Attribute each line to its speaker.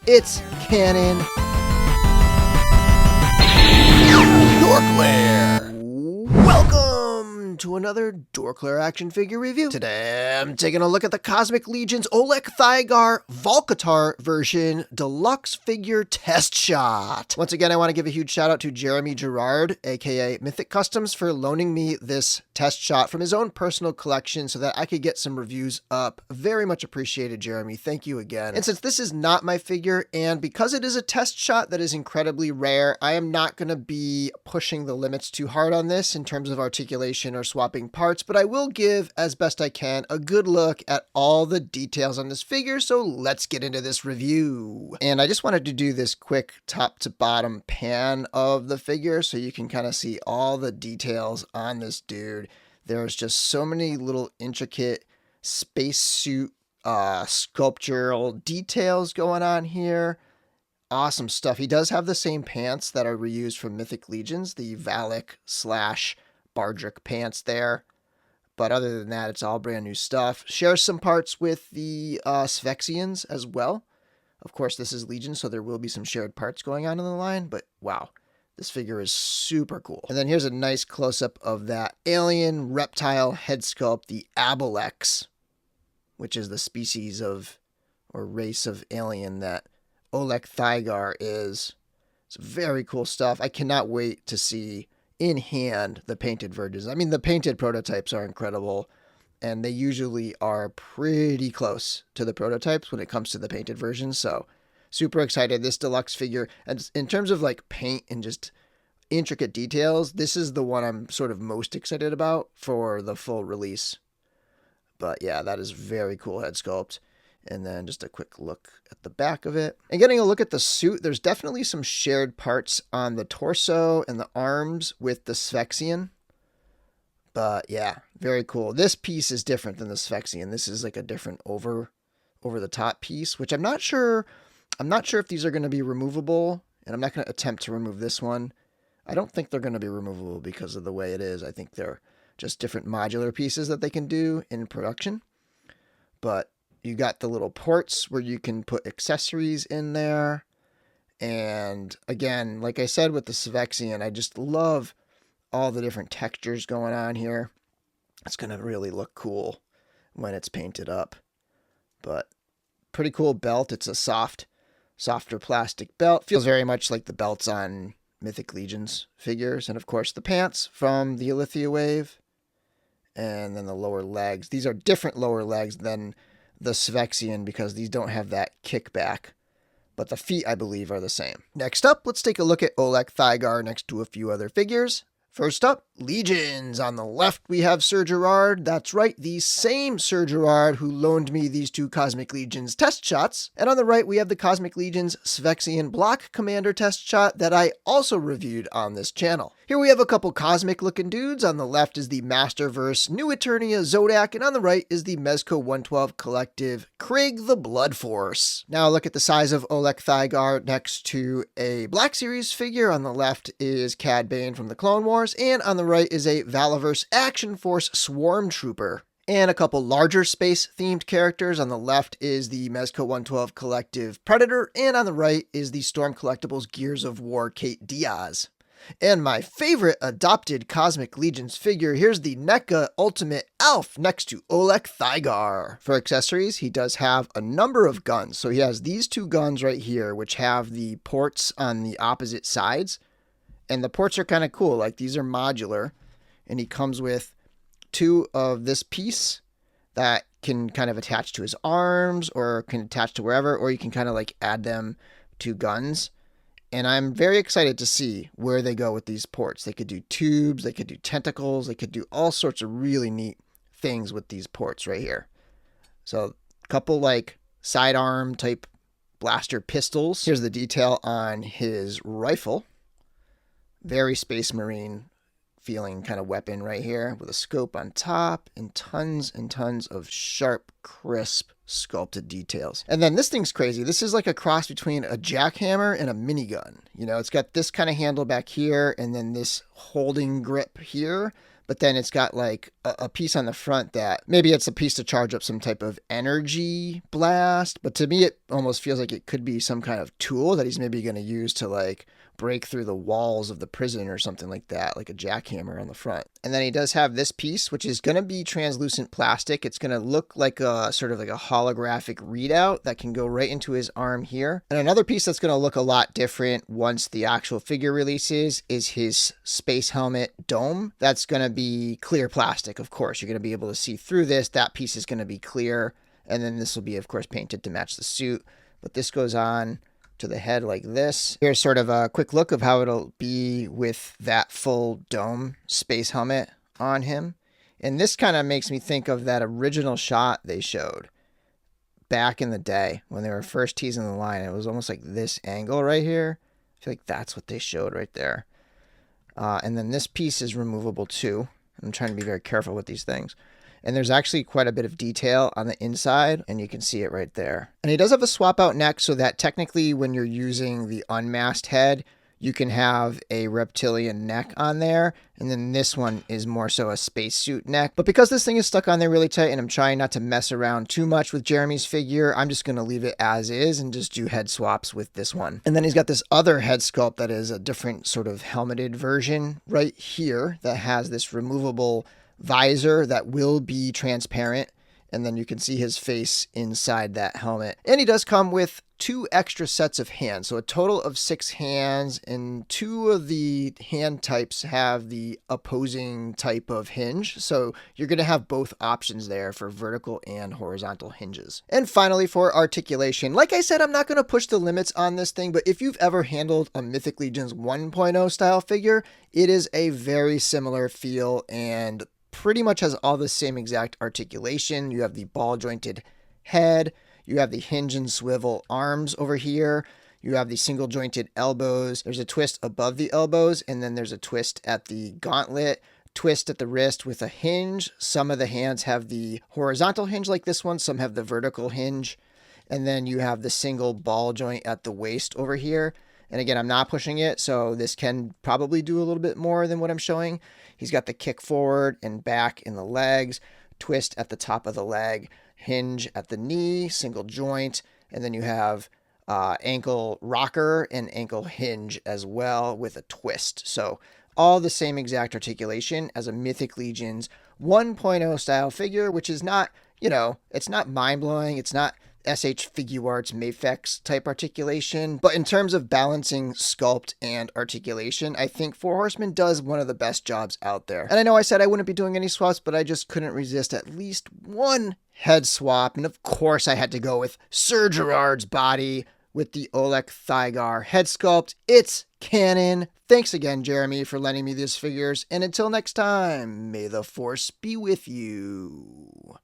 Speaker 1: It's canon. DorkLair. Welcome to another DorkLair action figure review. Today I'm taking a look at the Cosmic Legion's Olek Thygar Hvalkatar version deluxe figure test shot. Once again, I want to give a huge shout out to Jeremy Gerard, aka Mythic Customs, for loaning me this test shot from his own personal collection so that I could get some reviews up. Very much appreciated, Jeremy. Thank you again. And since this is not my figure, and because it is a test shot that is incredibly rare, I am not going to be pushing the limits too hard on this in terms of articulation or swapping parts, but I will give, as best I can, a good look at all the details on this figure, so let's get into this review. And I just wanted to do this quick top to bottom pan of the figure so you can kind of see all the details on this dude. There's just so many little intricate spacesuit sculptural details going on here. Awesome stuff. He does have the same pants that are reused from Mythic Legions, the Valak / Bardric pants there. But other than that, it's all brand new stuff. Shares some parts with the Sphexians as well. Of course, this is Legion, so there will be some shared parts going on in the line, but wow, this figure is super cool. And then here's a nice close-up of that alien reptile head sculpt, the Abelex, which is the species of, or race of alien that Olek Thygar is. It's very cool stuff. I cannot wait to see in hand the painted versions. I mean, the painted prototypes are incredible, and they usually are pretty close to the prototypes when it comes to the painted versions. So super excited. This deluxe figure, and in terms of like paint and just intricate details, this is the one I'm sort of most excited about for the full release. But yeah, that is very cool head sculpt. And then just a quick look at the back of it. And getting a look at the suit, there's definitely some shared parts on the torso and the arms with the Sphexian. But yeah, very cool. This piece is different than the Sphexian. This is like a different over the top piece, which I'm not sure if these are going to be removable, and I'm not going to attempt to remove this one. I don't think they're going to be removable because of the way it is. I think they're just different modular pieces that they can do in production. But you got the little ports where you can put accessories in there. And again, like I said with the Sphexian, I just love all the different textures going on here. It's going to really look cool when it's painted up. But pretty cool belt. It's a softer plastic belt. Feels very much like the belts on Mythic Legions figures. And of course the pants from the Alithia wave. And then the lower legs. These are different lower legs than the Sphexian because these don't have that kickback, but the feet, I believe, are the same. Next up, let's take a look at Olek Thygar next to a few other figures. First up, Legions. On the left, we have Sir Gerard. That's right, the same Sir Gerard who loaned me these two Cosmic Legions test shots. And on the right, we have the Cosmic Legions Sphexian Block Commander test shot that I also reviewed on this channel. Here we have a couple cosmic looking dudes. On the left is the Masterverse New Eternia Zodak, and on the right is the Mezco 112 Collective Krieg the Blood Force. Now look at the size of Olek Thygar next to a Black Series figure. On the left is Cad Bane from the Clone Wars, and on the right is a Valaverse Action Force Swarm Trooper. And a couple larger space-themed characters. On the left is the Mezco 112 Collective Predator, and on the right is the Storm Collectibles Gears of War Kate Diaz. And my favorite adopted Cosmic Legions figure, here's the NECA Ultimate Elf next to Olek Thygar. For accessories, he does have a number of guns. So he has these two guns right here, which have the ports on the opposite sides. And the ports are kind of cool, like these are modular. And he comes with two of this piece that can kind of attach to his arms or can attach to wherever, or you can kind of like add them to guns. And I'm very excited to see where they go with these ports. They could do tubes, they could do tentacles, they could do all sorts of really neat things with these ports right here. So a couple like sidearm type blaster pistols. Here's the detail on his rifle. Very Space Marine feeling kind of weapon right here with a scope on top and tons of sharp, crisp, sculpted details. And then this thing's crazy. This is like a cross between a jackhammer and a minigun. You know, it's got this kind of handle back here and then this holding grip here, but then it's got like a piece on the front that maybe it's a piece to charge up some type of energy blast. But to me, it almost feels like it could be some kind of tool that he's maybe going to use to like break through the walls of the prison or something like that, like a jackhammer on the front. And then he does have this piece, which is going to be translucent plastic. It's going to look like a sort of like a holographic readout that can go right into his arm here. And another piece that's going to look a lot different once the actual figure releases is his space helmet dome. That's going to be clear plastic, of course. You're going to be able to see through this. That piece is going to be clear. And then this will be, of course, painted to match the suit. But this goes on to the head like this. Here's sort of a quick look of how it'll be with that full dome space helmet on him. And this kind of makes me think of that original shot they showed back in the day when they were first teasing the line. It was almost like this angle right here. I feel like that's what they showed right there. And then this piece is removable too. I'm trying to be very careful with these things. And there's actually quite a bit of detail on the inside, and you can see it right there. And he does have a swap out neck, so that technically when you're using the unmasked head, you can have a reptilian neck on there. And then this one is more so a spacesuit neck. But because this thing is stuck on there really tight and I'm trying not to mess around too much with Jeremy's figure, I'm just going to leave it as is and just do head swaps with this one. And then he's got this other head sculpt that is a different sort of helmeted version right here that has this removable visor that will be transparent, and then you can see his face inside that helmet. And he does come with 2 extra sets of hands, so a total of 6 hands, and 2 of the hand types have the opposing type of hinge, so you're going to have both options there for vertical and horizontal hinges. And finally, for articulation, like I said, I'm not going to push the limits on this thing, but if you've ever handled a Mythic Legions 1.0 style figure, it is a very similar feel and pretty much has all the same exact articulation. You have the ball jointed head, you have the hinge and swivel arms over here, you have the single jointed elbows, there's a twist above the elbows, and then there's a twist at the gauntlet, twist at the wrist with a hinge. Some of the hands have the horizontal hinge like this one, some have the vertical hinge, and then you have the single ball joint at the waist over here. And again, I'm not pushing it, so this can probably do a little bit more than what I'm showing. He's got the kick forward and back in the legs, twist at the top of the leg, hinge at the knee, single joint, and then you have ankle rocker and ankle hinge as well with a twist. So all the same exact articulation as a Mythic Legions 1.0 style figure, which is not, you know, it's not mind-blowing. It's not SH Figuarts Mafex type articulation, but in terms of balancing sculpt and articulation, I think Four Horsemen does one of the best jobs out there. And I know I said I wouldn't be doing any swaps, but I just couldn't resist at least one head swap, and of course I had to go with Sir Gerard's body with the Olek Thygar head sculpt. It's canon. Thanks again, Jeremy, for lending me these figures, and until next time, may the Force be with you.